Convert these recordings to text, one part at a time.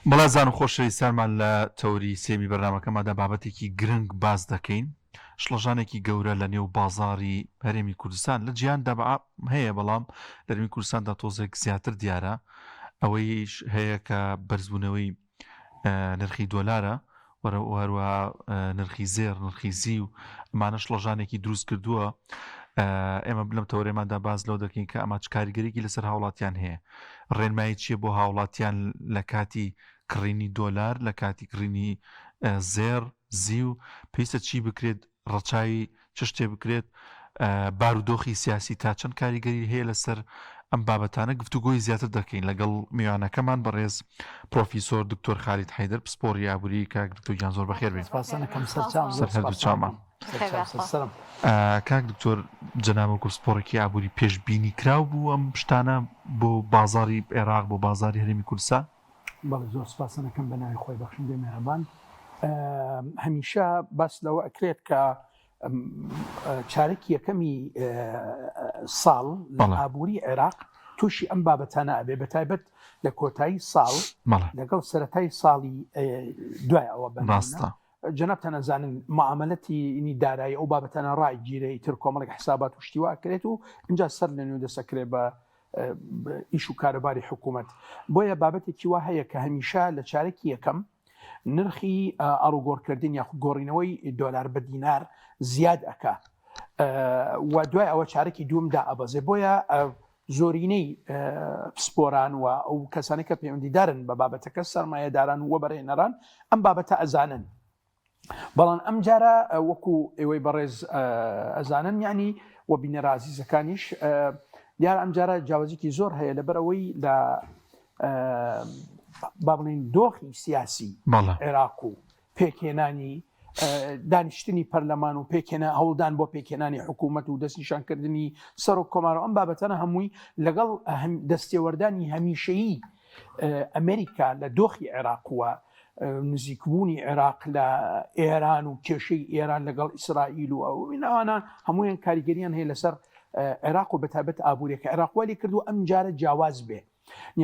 بەڵازان و خۆشەویستانمان لە تەوری سێمی بەرنامەکەمادا بابەتێکی گرنگ باز دەکەین. شڵەژانێکی گەورە لە نێو بازاڕی هەرێمی کوردستان لە جیهاندا هەیە، بەڵام لە هەرێمی کوردستاندا تۆزێک زیاتر دیارە. ئەوەیش هەیە کە بەرزبوونەوەی نرخی دۆلارە هەروە نرخی زێر، نرخی زی و ئەمانە شڵەژانێکی دروست کردووە. ئێمە لەم تەورێماندا باز لەو دەکەین کە ئەمە کاریگەریەکی لەسەر هاوڵاتیان هەیە. ڕێنمایی چییە بۆ هاوڵاتیان لە کاتی کڕینی دۆلار، لە کاتی کڕینی زێر، زی و پێویستە چی بکرێت، ڕەچاوی چ شتێ بکرێت، بارودۆخی سیاسی تا چەند کاریگەری هەیە لەسەر ئەم بابەتانە گفتوگۆی زیاتر دەکەین لەگەڵ میوانەکەمان بەڕێز پرۆفیسۆر دکتۆر خالید حەیدەر، پسپۆڕی ئابووری. کاک دکتۆر گیان زۆر بەخێر بێن. سەر هەردوو چاومان. کاک دکتۆر، جەنابە پسپۆڕێکی ئابووری پێشبینی کراو بوو ئەم شتانە بۆ بازاری عێراق، بۆ بازاری هەرێمی کوردستان؟ بەڵێ، زۆر سپاسەکەم بە ناوی خۆی بەخشندەی مێرەبان. هەمیشە باس لەوە ئەکرێت کە چارەکی یەکەمی ساڵ لە ئابووری عێراق تووشی ئەم بابەتانە ئەبێ، بەتایبەت لە کۆتایی ساڵ لەگەڵ سەرەتای ساڵی دوای ئەوە بەڕاستە. جەنابتان ئەزانن معاملەتی دارایی ئەو بابەتانە ڕایگیرە، تر کۆمەڵێک حسابات و شتیوا ئەکرێت و اینجا سەر لە نوێ دەسەکرێت بە ئیش و کارەباری حکوومەت. بۆیە بابەتێکی وا هەیە کە هەمیشە لە چارەکی یەکەم نرخی ئاڵوگۆڕکردن یاخود گۆڕینەوەی دۆلار بە دینار زیاد ئەکا و دوای ئەوە چارەکی دووەمدا ئەبەزێ. بۆیە زۆرینەی پسپۆران و ئەو کەسانی کە پەیوەندیدارن بە بابەتەکە، سەرمایەداران و وەبەرهێنەران، ئەم بابەتە ئەزانن. بەڵام ئەم جارە وەکو ئێوەی بەڕێز ئەزانن، یعنی و بینەرە عەزیزەکانیش، دیارە ئەم جارە جیاوازێکی زۆر هەیە لەبەرەوەی لە با بڵێن دۆخی سیاسی عێراق و پێکهێنانی دانیشتنی پەرلەمان و پێکهێنا هەوڵدان بۆ پێکهێنانی حکوومەت و دەستنیشانکردنی سەر و کۆمارەوە، ئەم بابەتانە هەمووی لەگەڵ دەستێوەردانی هەمیشەیی ئەمریکا لە دۆخی عێراق وە نزیکبوونی عێراق لە ئێران و کێشەی ئێران لەگەڵ ئیسرائیل و ئەوانە هەمویان کاریگەریان هەیە لەسەر عێراق و بەتابەت ئابووریەکە عێراق وەلی کردو ئەم جارە جیاواز بێ.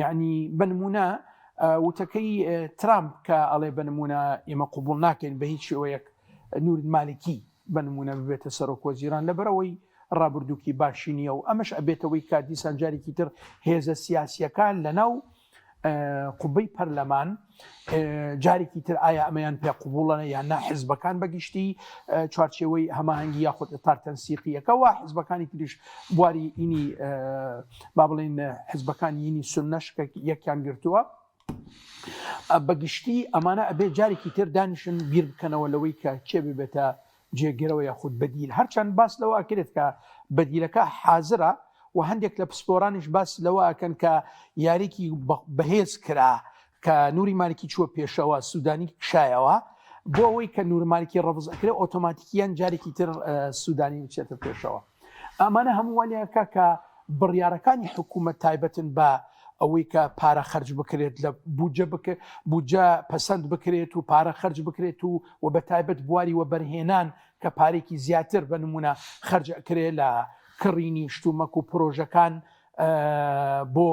یعنی بنمونە وتەکەی ترامپ کە ئەڵێ بنمونە ئێمە قوبوڵ ناکەین بە هیچ شێوەیەک نورمالکی بنمونە ببێتە سەرۆکۆزیران لەبەرەوەی ڕابردووکی باشی نییە و ئەمەش ئەبێتەوەی کە دیسان جارێکی تر هێزە سیاسیەکان لەناو قوبەی پەرلەمان جارێکی تر ئایا ئەمەیان پێ قوبوڵەنە یان نا، حیزبەکان بەگشتی چوارچێوەی هەماهەنگی یاخود ئتار تەنسیقیەکەوە، حیزبەکانی تریش بواری ئینی با بڵێن حیزبەکانی ئینی سونەش کە یەکیان گرتووە، بەگشتی ئەمانە ئەبێ جارێکی تر دانیشن بیر بکەنەوە لەوەی کە چێ ببێتە جێگیرەوە یاخود بەدیل. هەرچەند باس لەوە ئەکرێت کە بەدیلەکە حازرە و هەندێک لە پسپۆرانیش باس لەوە ئەکەن کە یاریکی بەهێز کرا کە نوری مالکی چووە پێشەوە، سوودانی شایەوە بۆ ئەوەی کە نورمالکی ڕەڤز ئەکرێ ئۆتۆماتیکیان جارێکی تر سوودانی بچێتە پێشەوە. ئەمانە هەمووانیەکە کە بڕیارەکانی حکوومەت تایبەتن بە ئەوەی کە پارە خەرج بکرێت لە بودجە پەسەند بکرێت و پارە خەرج بکرێت و بە تایبەت بواری وەبەرهێنان کە پارێکی زیاتر بە نمونە خەرج ئەکرێت لە کڕینی شتومەک و پرۆژەکان بۆ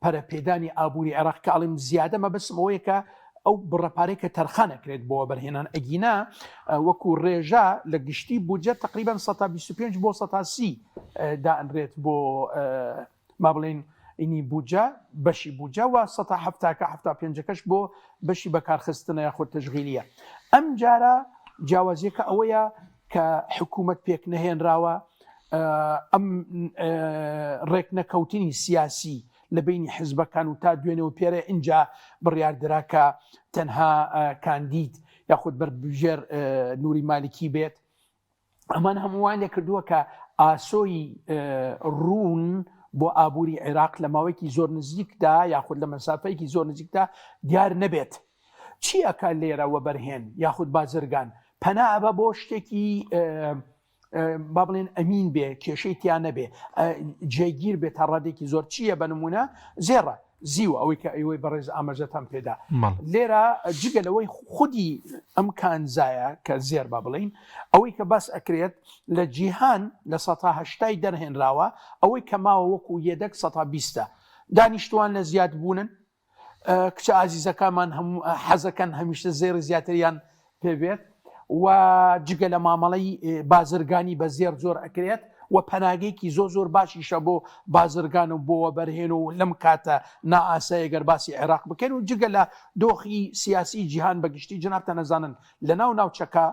پەرەپێدانی ئابووری عێراق کە ئەڵێم زیادە مەبەستمەوەیە کە ئەو بڕەپارەی کە تەرخانەکرێت بۆ وەبەرهێنان ئەگینا وەکو ڕێژە لە گشتی بودجە تقریباً 125 بۆ 130 دائنرێت بۆ ما بڵێن ئینی بودجە بەشی بودجە و 175کەش بۆ بەشی بەکارخستنە یاخود تەشغیلیە. ئەم جارە جیاوازیەکە ئەوەیە کە حکوومەت پێک نەهێنراوە ئەم ڕێکنەکەوتنی سیاسی لە بینی حیزبەکان و تا دوێنەوە پێرە اینجا بڕیاردراکە تەنها کاندید یاخود بەربژێر نوری مالکی بێت. ئەمان هەمووان لێ کردووە کە ئاسۆی ڕوون بۆ ئابووری عێراق لە ماوەیەکی زۆر نزیکدا یاخود لە مەسافەیەکی زۆر نزیکدا دیار نەبێت. چی ئەکا لێرە وەبەرهێن یاخود بازرگان پەنا ئەبە بۆ شتێکی با بڵێن ئەمین بێ، کێشەی تیان نەبێ، جێگیر بێت تا ڕادێکی زۆر. چییە بنمونە زێڕە زیوە ئەوەی کە ئەوەی بەڕێز ئاماژەتان پێدا لێرە جگە لەوەی خودی ئەم کانزایە کە زێر با بڵین ئەوەی کە باس ئەکرێت لە جیهان لە 180 دەرهێنراوە، ئەوەی کە ماوە وەکو یەدەک 120 دانیشتوان لە زیاد بوونن، کچە ئازیزەکانمان حەزەکەن هەمیشە زێر زیاتریان پێبێت و جگە لە مامەڵەی بازرگانی بە زێر زۆر ئەکرێت و پەناگەیەکی زۆر باشیشە بۆ بازرگان و بۆ بەرهێن و لەم کاتە نائاسایە گەر باسی عێراق بکەن و جگە لە دۆخی سیاسی جیهان بەگشتی جنابتە نەزانن لە ناوچەکە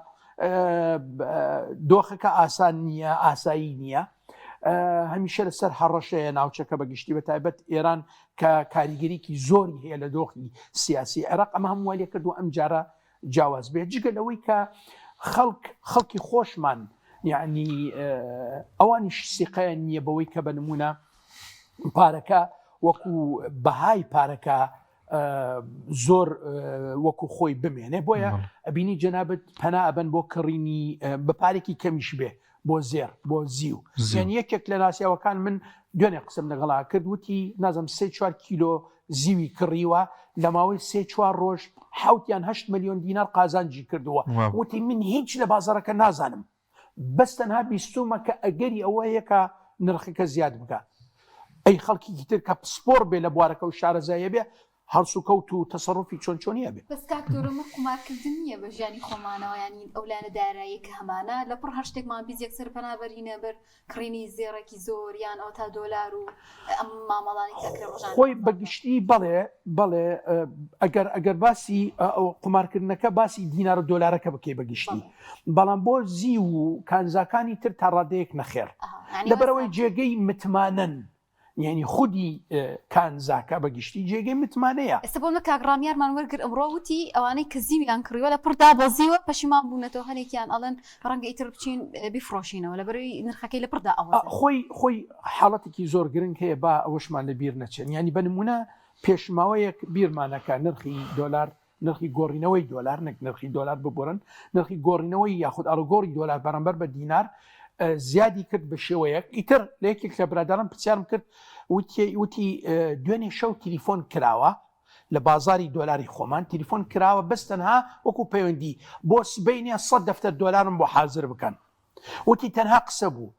دۆخەکە ئاسان نییە، ئاسایی نییە، هەمیشە لەسەر هەڕەشەیە ناوچەکە بەگشتی بە تایبەت ئێران کە کاریگەریکی زۆری هەیە لە دۆخی سیاسی عێراق ئەمە هەموو لێ کردو ئەم جارە جیاواز بێت جگە لەوەی کە خەڵکی خۆشمان یعنی ئەوانیش سیقەیە نییە بەوەی کە بەنمونە پارەکە وەکو بەهای پارەکە زۆر وەکو خۆی بمێنێ بۆیە ئەبینی جەنابەت پەنا ئەبەن بۆ کڕینی بە پارێکی کەمیش بێ بۆ زێر بۆ زیو یان یەکێک لە ناسیاوەکان من دوێنێ قسم لەگەڵا کرد وتی نازم 3-4 کیلۆ زیوی کڕیوە لە ماوەی 3-4 ڕۆژ 7-8 ملیۆن دینار قازانجی کردووە وتی من هیچ لە بازارەکە نازانم بەس تەنها بیستومە کە ئەگەری ئەوە یەکە نرخەکە زیاد بکە ئەی خەڵکی تر کە پسپۆر بێ لە بوارەکە و شارەزایە بێ هەڵسو کەوت و تەسەڕوفی چۆنیە بێ بەس کاکتۆرەمە قومارکردن نییە بە ژیانی خۆمانەوە ینی ئەولانە دارایی کە هەمانە لە پڕ هەر شتێکمان بیز یەکسەر پەنابەرینە بەر کڕینی زێڕێکی زۆر یان ئەو تا دۆلار و ئەم مامەڵانی خۆی بەگشتی بەڵێ ئەگەر باسی قومارکردنەکە باسی دینار و دۆلارەکە بکەی بەگشتی بەڵام بۆ زی و کانزاکانی تر تا ڕادەیەک نەخێر لەبەرەوەی جێگەی متمانن یعنی خودی کانزاکە بەگشتی جێگەی متمانەیە ئێستا بۆ کاگڕامیارمان وەرگر ئەمڕۆ وتی ئەوانەی کە زیویان کڕیوە لە پڕدا بەزیوە پەشیمان بوونەتەوە هەنێکیان ئەڵەن ڕەنگە ئیتر بچین بیفرۆشینەوە لەبەرەوەی نرخەکەی لە پڕدا ئەوە خۆی حاڵەتێکی زۆر گرنگ هەیە با ئەوەشمان لە بیر نەچێن ینی بنمونە پێشماوەیەک بیرمانەکە نرخی دۆلار نرخی گۆڕینەوەی دۆلار نەک نرخی دۆلار ببڕن نرخی گۆڕینەوەی یاخود ئەڵگۆڕی دۆلار بەرامبەر بە دینار زیادی کرد بە شێوەیەک ئیتر لە یەکێک لە برادران پرسیارم کرد وتی دوێنێ شەو تەلیفۆن کراوە لە بازاری دۆلاری خۆمان تەلیفۆن کراوە بەستەنها وەکو پەیوەندی بۆ سبەینێ 100 دەفتەر دۆلارم بۆ حازر بکەن وتی تەنها قسە بوو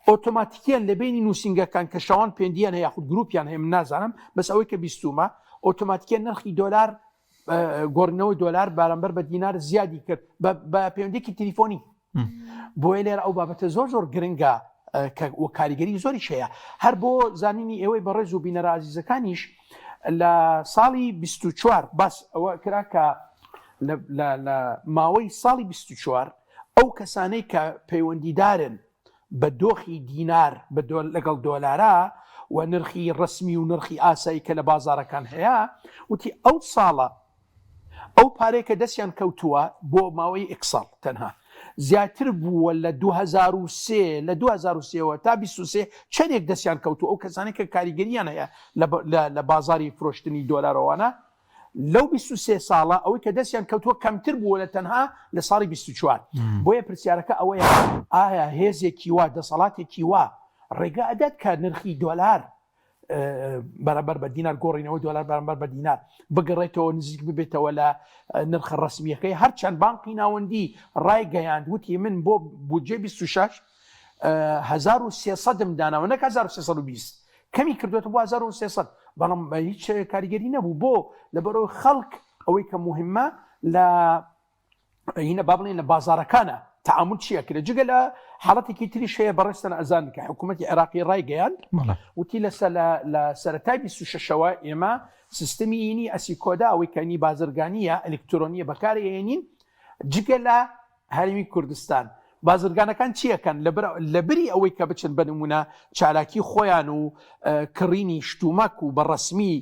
ئۆتۆماتیکیان لە بینی نووسنگەکان کە شەوان پێندیان هەیە یاخود گروپیان هەیە من نازانم بەس ئەوەی کە بیستومە ئۆتۆماتیکیان نرخی دۆلار گۆڕینەوەی دۆلار بارەمبەر بە دینار زیادی کرد بە پەیوەندێکی تەلیفۆنی بۆیە لێرە ئەو بابەتە زۆر گرنگە و کاریگەری زۆری شەیە هەر بۆ زانینی ئێوەی بەڕێز و بینەرە عەزیزەکانیش لە ساڵی 24 باس ئەوە کرا کە لە ماوەی ساڵی 24 ئەو کەسانەی کە پەیوەندیدارن بە دۆخی دینار لەگەڵ دۆلارە و نرخی ڕسمی و نرخی ئاسایی کە لە بازارەکان هەیە وتی ئەو ساڵە ئەو پارێکە دەستیان کەوتووە بۆ ماوەی ئێکساڵ تەنها زیاتر بووە لە 2003 لە 2023 تا 23 چەندێک دەستیان کەوتو ئەو کەسانی کە کاریگەریان هەیە لە بازاری فرۆشتنی دۆلارەوەوانە لەو 23 ساڵە ئەوەی کە دەستیان کەوتووە کەمتر بووە لە تەنها لە ساڵی 24 بۆیە پرسیارەکە ئەوەیە ئایا هێزێکی وا دەسەڵاتێکی وا ڕێگا ئەدات کە نرخی دۆلار بەرامبەر بە دینار گۆڕینەوەی دۆلار بەرامبەر بە دینار بگەڕێتەوە نزیک ببێتەوە لە نرخ ڕسمیەکەی هەرچەند بانقی ناوەندی ڕایگەیاند وتی من بۆ بودجێ 26 1300 داناوە نەک 1320 کەمی کردوێتە بۆ 1300 بەڵام هیچ کاریگەری نەبوو بۆ لەبەرەوەی خەڵک ئەوەی کە مهمە لە هینە با بڵێن لە بازارەکانە تعامل چیە کرد جگە لە حاڵەتێکی تری شەیە بەڕێستە ئەزان کە حکوومەتی عێراقی ڕایگەیاند وتی لە سەرەتای 26ەوە ئێمە سیستەمی یینی ئەسیکۆدا ئەوەی کەنی بازرگانیە ئەلکترۆنیە بەکارهێنین جگە لە هەرمی کوردستان بازرگانەکان چیەکەن لەبری ئەوەی کە بچن بنمونە چالاکی خۆیان و کڕینی شتومەک و بەڕسمی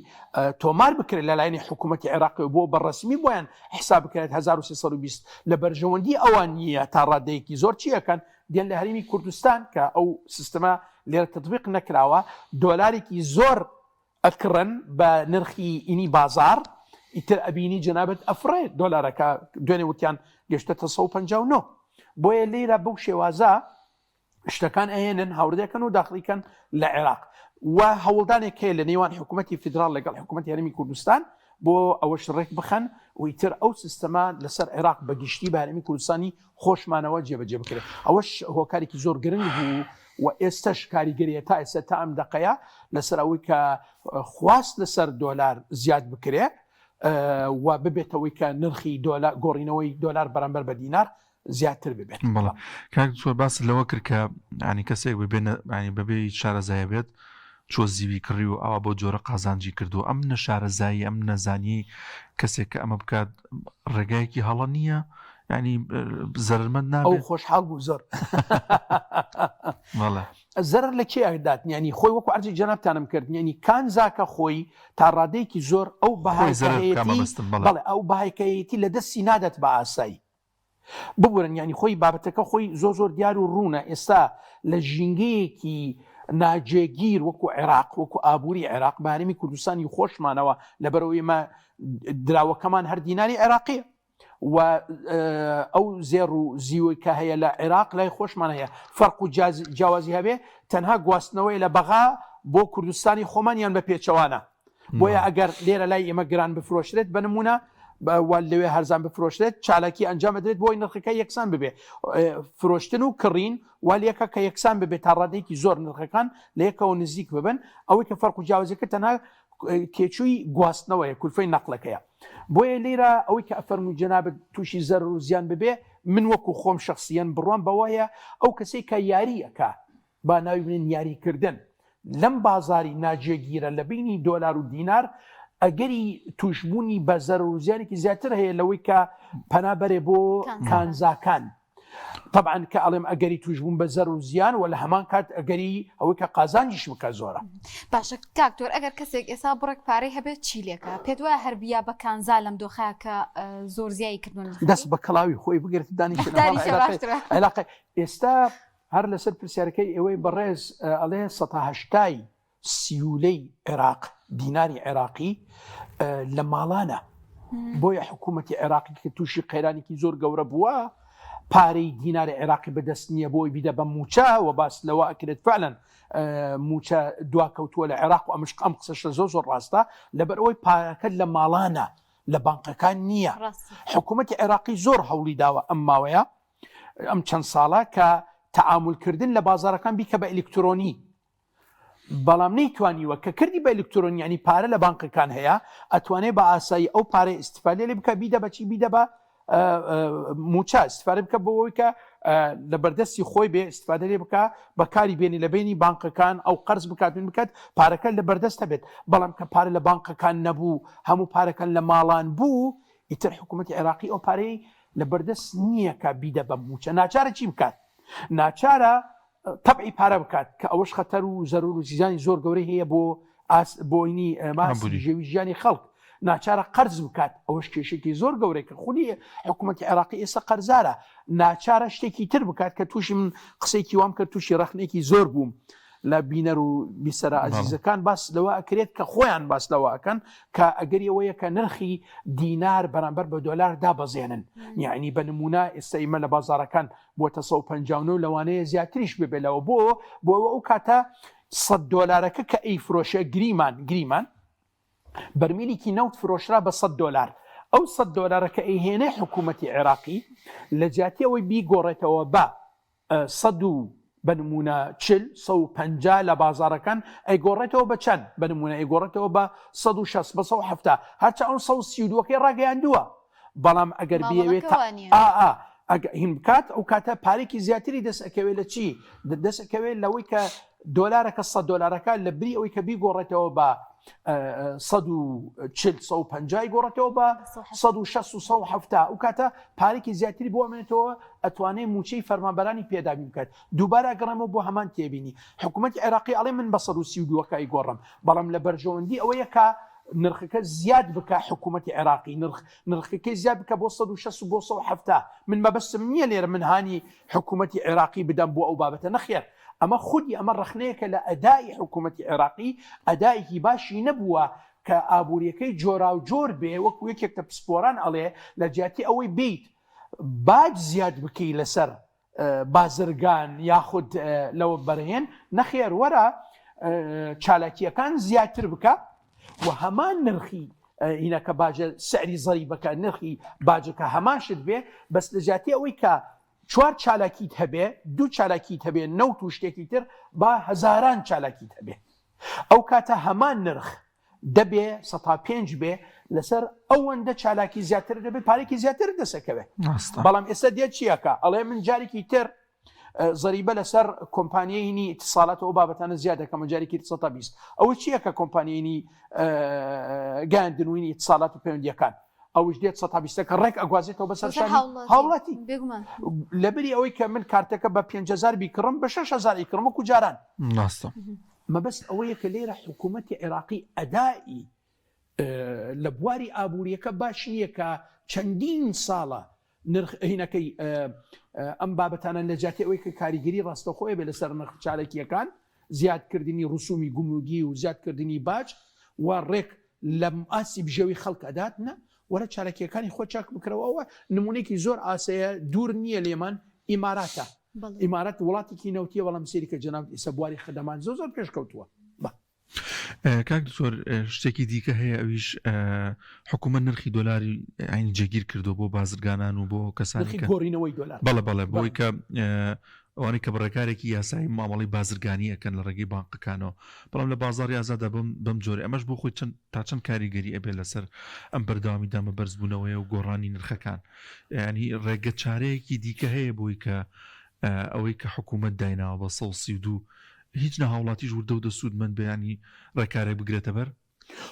تۆمار بکرێت لەلایەنی حکوومەتی عێراقی بۆ بەڕسمی بۆیان حساب بکرێت 1320 لە بەرژەوەندی ئەوان نییە تا ڕادەیەکی زۆر چیەکەن دێن لە هەرمی کوردستان کە ئەو سیستەمە لێرە تطبیق نەکراوە دۆلارێکی زۆر ئەکڕن بە نرخی ئینی بازار ئیتر ئەبینی جەنابەت ئەفرێت دۆلارەکە دوێنێ وتیان گەشتە 159 بۆیە لێرە بەو شێوازە شتەکان ئەهێنن هاوردەکەن و داخلیکەن لە عێراق و هەوڵدانێک هەیە لە نێوان حکوومەتی فیدرال لەگەڵ حکوومەتی هەرمی کوردستان بۆ ئەوەش ڕێک بخەن و ئیتر ئەو سیستەمە لەسەر عێراق بەگشتی بە هەرمی کوردستانی خۆشمانەوە جێبەجێ بکرێت ئەوەش هۆکارێکی زۆر گرنگ بوو و ئێستش کاریگەریە تا ئێستا تا ئەم دقەیە لەسەر ئەوەی کە خواست لەسەر دۆلار زیاد بکرێت و ببێتەوەی کە نرخی گۆڕینەوەی دۆلار بەرامبەر بە دینار زیاتر ببێت. بەڵێ کاک باس لەوە کرد کە ینی کەسێک بەبێ شارەزایە بێت چۆ زیوی کڕی و ئەوە بۆ جۆرە قازانجی کردو ئەم نەشارەزایی ئەم نەزانی کەسێک کە ئەمە بکات ڕێگایەکی هەڵە نییە ینی زەرمەند نابێت ئەو خۆشحاڵ بوو زۆر زەرر لە کێ ئەدات ینی خۆی وەکو ئەرجی جەنابتانم کرد ینی کانزاکە خۆی تا ڕادەیەکی زۆر ئەو ئەو بەهایکەیەتی لە دەستی نادەت بە ئاسایی ببورن ینی خۆی بابەتەکە خۆی زۆر دیار و ڕوونە ئێستا لە ژینگەیەکی ناجێگیر وەکو عێراق وەکو ئابووری عێراق بارمی کوردستانی خۆشمانەوە لەبەرەوەی ئێمە دراوەکەمان هەر دیناری عێراقیە و ئەو زێڕ و زیوی کە هەیە لە عێراق لای خۆشمان هەیە فەرق و جیاوازی هەبێ تەنها گواستنەوەی لە بەغا بۆ کوردستانی خۆمانیان بە پێچەوانە بۆیە ئەگەر لێرە لای ئێمە گران بفرۆشرێت بنمونە لەوێ هەرزان بفرۆشرێت چالاکی ئەنجام بدرێت بۆی نرخەکە یەکسان ببێ فرۆشتن و کڕین والیەکە کە یەکسان ببێت تا ڕادەیەکی زۆر نرخەکان لە یەکەوە نزیک ببن ئەوەی کە فەرق و جیاوازەکە تەنها کێچووی گواستنەوەیە کولفەی نەقلەکەیە بۆیە لێرە ئەوەی کە ئەفەرمووی جەنابەت تووشی زەر و زیان ببێ من وەکو خۆم شخصیان بڕوان بەوەیە ئەو کەسەی کە یاریەکە با ناوی بنین یاریکردن لەم بازاری ناجێگیرە لە بینی دۆلار و دینار ئەگەری توشبوونی بە زەر و زیانێکی زیاتر هەیە لەوەی کە پەنابەرێ بۆ کانزاکان طبعا کە ئەڵێم ئەگەری توشبوون بە زەر و زیان و لە هەمان کات ئەگەری ئەوەی کە قازانجیش بکە زۆرە. باشە کاکتۆر ئەگەر کەسێک ئێستا بڕێک پارەی هەبێت چیلێکە پێت وایە هەربیا بە کانزا لەم دۆخەکە زۆر زیایی کردن دەست بە کڵاوی خۆی بگرێت دانیعلاقی ئێستا هەر لەسەر پرسیارەکەی ئێوەی بەڕێز ئەڵێ ١٨ سیولەی عێراق دیناری عێراقی لە ماڵانە بۆیە حکوومەتی عێراقی کە تووشی قەیرانێکی زۆر گەورە بووە پارەی دیناری عێراقی بەدەست نییە بۆی بیدە بە موچە و باس لەوە ئەکرێت فعلەن موچە دواکەوتووە لە عێراق و ئەم قسەشە زۆر ڕاستە لەبەرەوەی پارەکە لە ماڵانە لە بانقەکان نییە حکوومەتی عێراقی زۆر هەوڵی داوە ئەم ماوەیە ئەم چەند ساڵە کە تەعاملکردن لە بازارەکان بیکە بە ئەلکترۆنی بەڵام نەیتوانیوە کە کردی بە ئەلکترۆنی ینی پارە لە بانقەکان هەیە ئەتوانێت بە ئاسایی ئەو پارەی ئیسیفادە لێ بکە بیدە بەچی بیدە بە موچە ئیسیفادە بکە بەوەی کە لە بەردەستی خۆی بێ ئیسیفادە لێ بکە بەکاری بێنی لە بینی بانقەکان ئەو قەرز بکاتون بکات پارەکە لە بەردەستە بێت بەڵام کە پارە لە بانقەکان نەبوو هەموو پارەکان لە ماڵان بوو ئیتر حکوومەتی عێراقی ئەو پارەی لە بەردەست نییە کە بیدە بە موچە ناچارە چی بکات ناچارە تەبعی پارە بکات کە ئەوەش خەتەر و زەرور و زیانی زۆر گەورەی هەیە بۆینی ماسی ژێوی ژیانی خەڵک ناچارە قەرز بکات ئەوەش کێشێکی زۆر گەورەی کە خودی حکوومەتی عێراقی ئێستا قەرزارە ناچارە شتێکی تر بکات کە تووشی من قسەیەکی وام کرد تووشی ڕەخنێکی زۆر بووم لە بینەر و بیسەرە ئەزیزەکان باس لەوە ئەکرێت کە خۆیان باس لەوە ئەکەن کە ئەگەریەوەیە کە نرخی دینار بەرامبەر بە دۆلار دابەزێنن یعنی بە نمونە ئێستا ئێمە لە بازارەکان بۆتە 159 لەوانەیە زیاتریش ببێتەوە بۆ ئەو کاتە 100 دۆلارەکە کە ئەی فرۆشە گریمان بەرمیلێکی نەوت فرۆشرا بە 100 دۆلار ئەو 100 دۆلارەکە ئەیهێنێ حکوومەتی عێراقی لە جیاتیەوەی بیگۆڕێتەوە بە 100 بنمونە 150 لە بازارەکان ئەیگۆڕێتەوە بە چەند بنمونە ئەیگۆڕێتەوە بە 160 بە 170 هەرچە ئەو 132ەکەی ڕاگەیاندووە بەڵام ئەگەر بێوێت هین بکات ئەو کاتە پارێکی زیاتری دەستەکەوێت لە چی دەستەکەوێت لەوەی کە دۆلارەکە 100 دۆلارەکە لە بری ئەوەی کە بیگۆڕێتەوە بە 140 گۆڕێتەوە بە 160 ئەو کاتە پارێکی زیاتری بۆ ئەمێنێتەوە ئەتوانێت موچەی فەرمانبەرانی پێدابی بکات دووبارە گەڕێمەوە بۆ هەمان تێبینی حکوومەتی عێراقی ئەڵێ من بە 132ەکەی گۆڕم بەڵام لە بەرژەوەندی ئەوەیە کە نرخەکە زیاد بکە حکوومەتی عێراقی نرخەکەی زیاد بکە بۆ 160 بۆ 170 من مەبەستم نییە لێرە من هانی حکوومەتی عێراقی بدەم بۆ ئەو بابەتە نەخێر ئەمە خودی ئەمە ڕخنەیەکە لە ئەدای حکوومەتی عێراقی ئەدایەکی باشی نەبووە کە ئابوووریەکەی جۆرا و جۆر بێ وەکو یەکێک پسپۆران ئەڵێ لە جیاتی ئەوەی بیت باج زیاد بکەی لەسەر بازرگان یاخود لەوە بەرهێن نەخێر وەرە چالاکیەکان زیاتر بکە و هەمان نرخی هینەکە باجە سعری زەری بکە نرخی باجەکە هەماشت بێ بەس لە جیاتی ئەوەی کە 4 چالاکیت هەبێ 2 چالاکیت هەبێ 9 و شتێکی تر با هەزاران چالاکیت هەبێ ئەو کاتە هەمان نرخ دەبێ 105 بێ لەسەر ئەوەندە چالاکی زیاتر دەبێت پارێکی زیاتر دەسەکەوێت. ڕاستە. بەڵام ئێستا دێت چیەکە ئەڵێ من جارێکی تر زەریبە لەسەر کۆمپانیایینی اتصالات و بابەتانە زیاد دەکەمە جارێکی 120 ئەوە چیەکە کۆمپانیایینی گەاندنوینی اتصالات و پەیوەندیەکان ئەوش دێت 120 کە ڕێک ئەگوازێتەوە بەسەر هاوڵاتی لەبەری ئەوەی کە من کارتەکە بە 5,000 بیکڕم بە 6,000 کڕم وەکو جاران. ڕاستە. مەبەست ئەوەیە کە لێرە حکوومەتی عێراقی ئەدایی لە بواری ئابوووریەکە باش نییە کە چەندین ساڵە هینەکەی ئەم بابەتانە نەجاتی ئەوەی کە کاریگەری ڕاستەخۆی بێ لەسەر نرخ چالێکیەکان زیادکردنی ڕسومی گومروگی و زیادکردنی باج و ڕێک لە ئاسی بژێوی خەڵک ئەداتنە وەرە چارەکیەکانی خۆ چاک بکرەوەەوە. نمونێکی زۆر ئاسەیە دوور نییە لێمان ئیماراتە. ئیمارەت وڵاتێکی نەوتیە وەڵام سێری کە جەناب ئێستا بواری خدەمان زۆر پێشکەوتووە. کاک دکتۆر شتێکی دیکە هەیە ئەویش حکوومەت نرخی دۆلاری عینی جێگیر کردو بۆ بازرگانان و بۆ کەسانی گۆڕینەوەی دۆلار. بەڵێ بۆی کە ئەوانەی کە بڕێکارێکی یاسایی مامەڵی بازرگانی ئەەکەن لە ڕێگەی بانقەکانەوە بەڵام لە بازاری ئازادا بەم جۆرە ئەمەش بۆ خۆی تا چەند کاریگەری ئەبێ لەسەر ئەم بەرداوامی دامە بەرزبوونەوەی و گۆڕانی نرخەکان ینی ڕێگە چارەیەکی دیکە هەیە بۆی کە ئەوەی کە حکوومەت دایناوە بە 132 هیچ نەهاوڵاتیش وردە و دەسوودمەند بەیانی ڕێکارێک بگرێتە بەر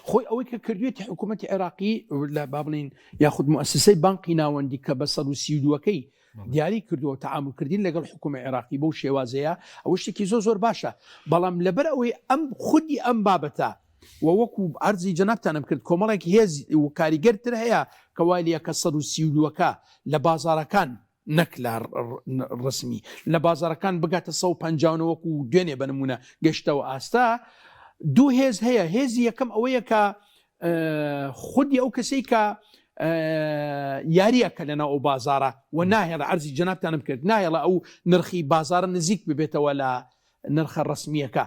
خۆی ئەوەی کە کردوێتی حکوومەتی عێراقی لە بابڵین یاخود مؤسسەی بانقی ناوەندی کە بە 132ەکەی دیاری کردووە تەعاملکردین لەگەڵ حکوومەت عێراقی بەو شێوازەیە ئەوە شتێکی زۆر باشە. بەڵام لەبەر ئەوەی خودی ئەم بابەتە وەکو ئەرزی جەنابتانم کرد کۆمەڵێک هێز و کاریگەرتر هەیە کەوایە کە 132ەکە لە بازارەکان نەک لە ڕسمی لە بازارەکان بگاتە 150 وەکو دوێنێ بنمونە گەشتەوە ئاستا دوو هێز هەیە. هێزی یەکەم ئەوەیە کە خودی ئەو کەسەی کە یاریەکە لەناو ئەو بازارە و ناهێڵە ئەرزی جەنابتانم کرد ناهێڵە ئەو نرخی بازارە نزیک ببێتەوە لە نرخە ڕسمیەکە.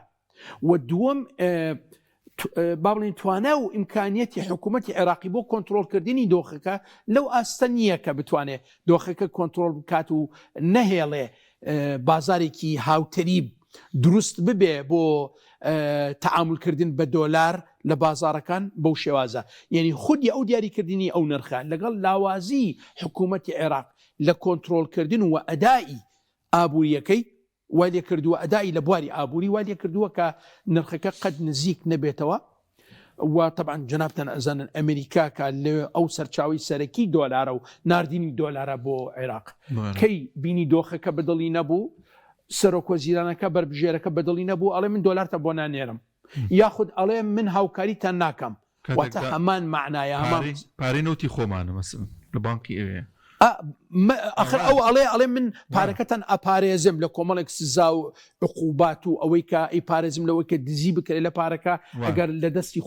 و دووەم بابڵین توانە و ئیمکانیەتی حکوومەتی عێراقی بۆ کۆنتترۆلکردنی دۆخەکە لەو ئاستە نییە کە بتوانێت دۆخەکە کۆنتترۆل بکات و نەهێڵێ بازارێکی هاوتەریب دروست ببێ بۆ تەعاملکردن بە دۆلار لە بازارەکان بەو شێوازە. یعنی خودی ئەو دیاریکردنی ئەو نرخە لەگەڵ لاوازی حکوومەتی عێراق لە کۆنتترۆلکردن و ئەدایی ئابوووریەکەی والێ کردووە ئەدایی لە بواری ئابووری والێ کردووە کە نرخەکە قەت نزیک نەبێتەوە. و طبعا جنابتان ئەزانن ئەمریکا کە لە ئەو سەرچاوی سەرەکی دۆلارە و ناردنی دۆلارە بۆ عێراق کەی بینی دۆخەکە بەدڵی نەبوو سەرۆکۆزیرانەکە بربژێرەکە بەدڵی نەبوو ئەڵێ من دۆلارتە بۆ نانێرم یاخود ئەڵێ من هاوکاریتان ناکەم واتە هەمان معنایە هەمان پارەی نوتی خۆمانە مەسن لە بانکی ئەوێ آخر ئەو ئەڵێ من پارەکەتان ئەپارێزم لە کۆمەڵێک سزا و عقوبات و ئەوەی کە ئیپارێزم لەوەی کە دزی بکرێت لە پارەکە ئەگەر لە دەستی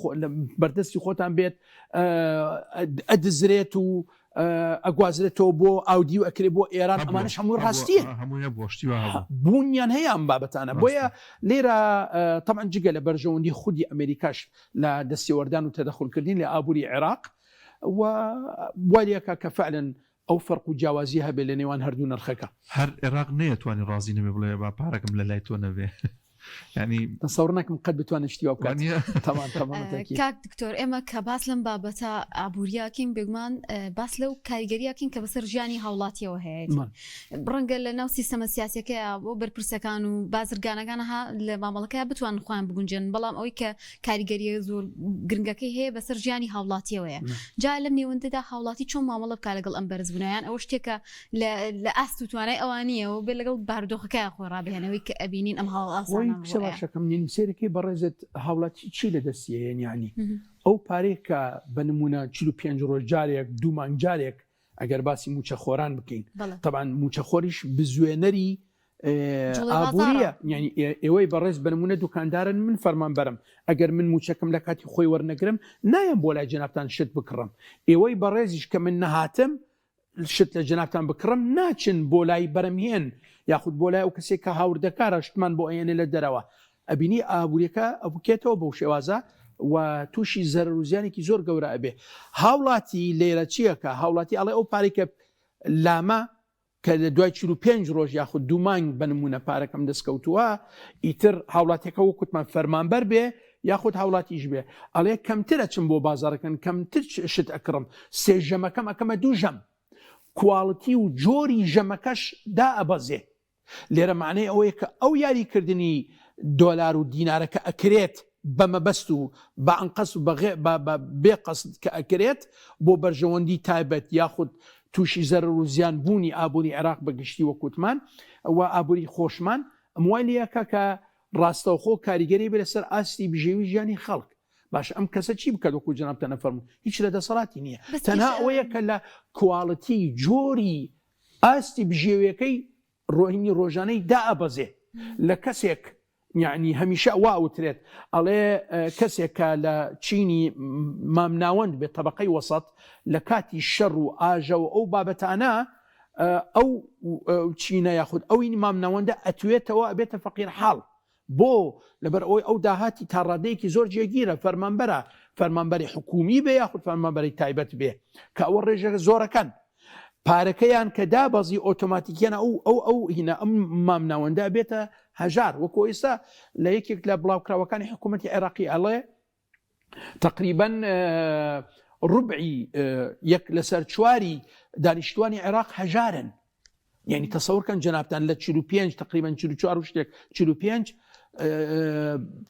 بەردەستی خۆتان بێت ئەدزرێت و ئەگوازرێتەوە بۆ ئاودی و ئەکرێت بۆ ئێران ئەمانش هەمووی ڕاستیە بوونیان هەیە ئەم بابەتانە. بۆیە لێرە تەمان جگە لە بەرژەوەندی خودی ئەمریکاش لە دەستێوەردان و تەدەخولکردین لە ئابووری عێراق و والیەکە کە فعلن ئەو فەرق و جیاوازی هەبێ لە نێوان هەردوو نرخەکە. هەر عێراق نەیەتوانی ڕازی نەبێ بڵێ با پارەکەم لە لای تۆ نەبێ ینی تەسەوڕ ناکەم قەت بتوانێت شتی بکات. کاک دکتۆر ئێمە کە باس لەم بابەتە ئابوووریاکین بێگومان باس لەو کاریگەریاکین کە بەسەر ژیانی هاوڵاتیەوە هەیە ڕەنگە لە ناو سیستەمە سیاسەکەیە بۆ بەرپرسەکان و بازرگانەکانها لە مامەڵەکەی بتوان خۆیان بگونجن بەڵام ئەوەی کە کاریگەریە زۆر گرنگەکەی هەیە بەسەر ژیانی هاوڵاتیەوەیە جا لەم نێوەندەدا هاوڵاتی چۆن مامەڵە بکات لەگەڵ ئەم بەرزبوونیان ئەوە شتێکە لە ئاست و توانای ئەوانیەوە بێ لەگەڵ بارودۆخەکەی خۆی ڕابێنەوەی کە ئەبینین ئەم هاوڵ ئاسانە باشەکەم سێرەکەی بەڕێزت هاوڵاتی چی لە دەستیە ینیانی ئەو پارێک کە بە نمونە 45 ڕۆژ جارێک دوو مانگ جارێک ئەگەر باسی موچەخۆران بکەین طبعا موچەخۆریش بزوێنەری ئابووریە یعنی ئێوەی بەڕێز بە نمونە دوکاندارن من فەرمان بەرم ئەگەر من موچەکەم لە کاتی خۆی وەرنەگرم نایەم بۆ لای جەنابتان شت بکڕم ئێوەی بەڕێزیش کە من نەهاتم شت لە جەنابتان بکڕم ناچن بۆ لای بەرەمهێن یاخود بۆ لای ئەو کەسێک کە هاوردەکارە شتمان بۆ ئەێنێ لە دەرەوە ئەبینی ئابووریەکە ئەبکێتەوە بەو شێوازە و تووشی زەرروزیانێکی زۆر گەورە ئەبێ. هاوڵاتی لێرە چیەکە هاوڵاتی ئەڵێ ئەو پارێکە لامە کە لە دوای 45 ڕۆژ یاخود دوو مانگ بنمونە پارەکەم دەستکەوتووە ئیتر هاوڵاتەکە وەکوتمان فەرمانبەر بێ یاخود هاوڵاتیش بێ ئەڵێ کەمترە چم بۆ بازارەکەن کەمتر شت ئەکڕم سێژەمەکەم ئەەکەمە دوو ژەم کوواڵتی و جۆری ژەمەکەش دا ئەبەزێ لێرە معنەی ئەوەیە کە ئەو یاریکردنی دۆلار و دینارەکە ئەکرێت بەمەبەست و بە ئەنقەس و بێقەست کە ئەکرێت بۆ بەرژەوەندی تایبەت یاخود تووشی زەرر و زیان بوونی ئابووری عێراق بەگشتی وەکوتمان و ئابووری خۆشمان ئەموایلیەکە کە ڕاستەوخۆ کاریگەری بێ لەسەر ئاستی بژێوی ژیانی خەڵک باش ئەم کەسە چی بکات وەکو جەناب تەنەفەرموو هیچ لە دەسەڵاتی نییە تەنها ئەوەیە کە لە کوواڵەتی جۆری ئاستی بژێویەکەی ڕۆهینی ڕۆژانەی دائەبەزێ لە کەسێک یعنی هەمیشە وا وترێت ئەڵێ کەسێکە لە چینی مامناوەند بێت طبقەی وەسەط لە کاتی شەڕ و ئاژەوە ئەو بابەتانە ئەو چینە یاخود ئەوی مامناوەندە ئەتوێتەوە ئەبێتە فەقیر حاڵ بۆ لەبەر ئەوەی ئەو داهاتی تا ڕادەیەکی زۆر جێگیرە فەرمانبەری حکومی بێ یاخود فەرمانبەری تایبەت بێ کە ئەوە ڕێژە زۆرەکەن پارەکەیان کە دابەزی ئۆتۆماتیکیانە ئەو هینە ئەم مامناوەندە بێتە هەژار وەکو ئێستا لە یەکێک لە بڵاوکراوەکانی حکوومەتی عێراقی ئەڵێ تقریباً ڕوبعی یەک لەسەر چواری دانیشتوانی عێراق هەژارن یعنی تەسەورکەن جەنابتان لە 45 تقریباً 44 شتێک 45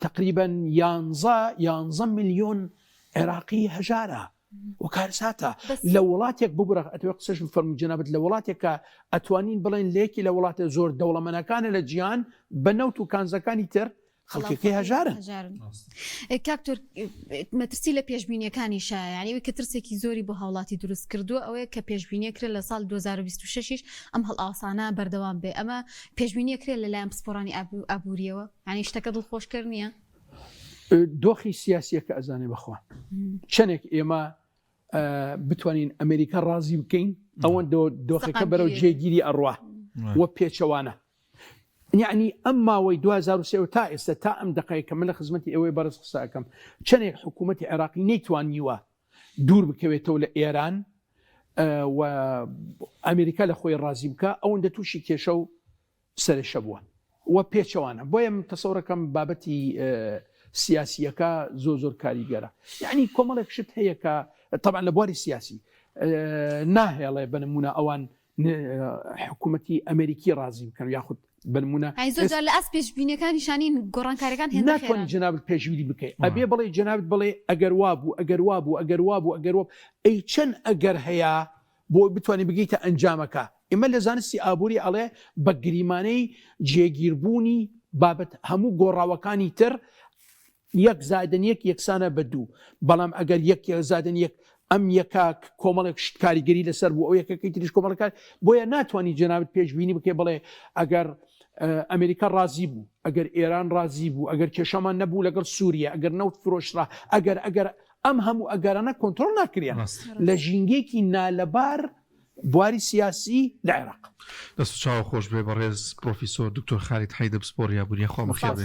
تقریباً 11 میلیۆن عێراقی هەژارە وکارساتە لە وڵاتێک ببرە ئەتوێ قسەش فەرمو جەنابەت لە وڵاتێکە ئەتوانین بڵێن لەیەکی لە وڵاتە زۆر دەوڵەمەندەکانە لە جیهان بە نەوت و کانزەکانی تر خەڵکەکەی هەژارن. کاکتۆر مەترسی لە پێشبینیەکانی شایانی کە ترسێکی زۆری بۆ هاوڵاتی دروست کردووە ئەوەیە کە پێشبینیەکرێت لە ساڵ 2026 ئەم هەڵئاسانە بەردەوام بێ ئەمە پێشبینیەکرێت لەلایەن پسپۆڕانی ئابووریەوە ینی شتەکە دڵخۆشکرد نییە دۆخی سیاسیەکە ئەزانێ بخوا چەندێک ئێمە بتوانین ئەمریکا ڕازی بکەین ئەوەن دۆخەکە بەرەو جێگیری ئەڕوا وە پێچەوانە یعنی ئەم ماوەی 2023 تا ئێستا تا ئەم دقەیەکە من لە خزمەتی ئەوەی بەرز قساکەم چەندێک حکوومەتی عێراقی نەیتوانیوە دوور بکەوێتەوە لە ئێران و ئەمریکا لە خۆی ڕازی بکە ئەوەندە تووشی کێشە و سەرشە بووە وە پێچەوانە بۆیە تەسەورەکەم بابەتی سیاسیەکە زۆر کاریگەرە یعنی کۆمەڵێک شت هەیە کە طبعا لە بواری سیاسی ناهێڵێ بنمونە ئەوان حکوومەتی ئەمریکی ڕازی بکەن یاخود بنمونە زۆر لە ئەس پێشبینیەکانی شانین گۆڕانکاریەکان هێن ناتوانین جەنابەت پێشبینی بکەیت ئەبێ بڵێ جەنابەت بڵێ ئەگەر وابوو ئەی چەند ئەگەر هەیە بۆ بتوانێت بگەیتە ئەنجامەکە ئێمە لە زانستی ئابووری ئەڵێ بە گریمانەی جێگیربوونی بابەت هەموو گۆڕاوەکانی تر یەک زادن یەک یەکسانە بە دوو بەڵام ئەگەر یەک زادن یەک ئەم یەکا کۆمەڵێک شت کاریگەری لەسەر بوو ئەو یەکەکەی تریش کۆمەڵەکان بۆیە ناتوانانی جەنابەت پێشبینی بکەی بڵێ ئەگەر ئەمریکا ڕازی بوو ئەگەر ئێران ڕازی بوو ئەگەر کێشەمان نەبوو لەگەڵ سووریا ئەگەر نەوت فرۆشرا ئەگەر ئەم هەموو ئەگەرانە کۆنتڕۆل ناکرێن لە ژینگێکی نالەبار بواری سیاسی لە عێراق دەست چاو خۆش بێ بەڕێز پرۆفیسۆر دکتۆر خالید حەیدر پسپۆڕ یابووری خۆمە خێر بێ.